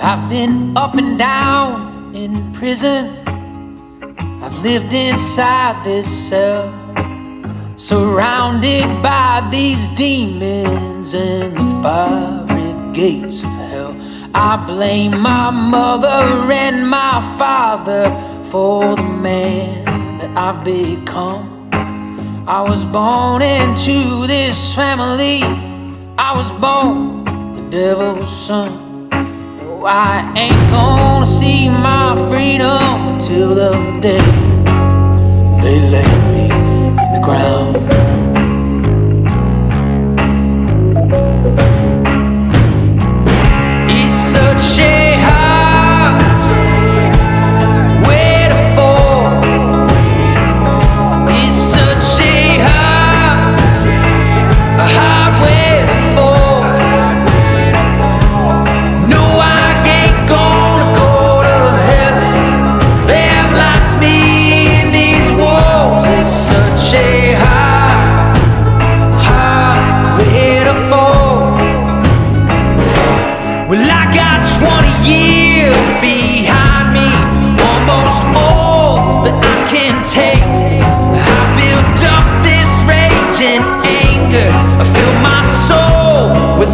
I've been up and down in prison. I've lived inside this cell, surrounded by these demons and the fiery gates of hell. I blame my mother and my father for the man that I've become. I was born into this family. I was born the devil's son. No, I ain't gonna see my freedom until the day they lay me in the ground. It's such a hard way to fall. It's such a hard way to fall. No, I ain't gonna go to heaven. They have locked me in these walls. It's such a hard way to fall. Well, I got 20 years behind me, almost all that I can take. I built up this rage and anger. I fill my soul with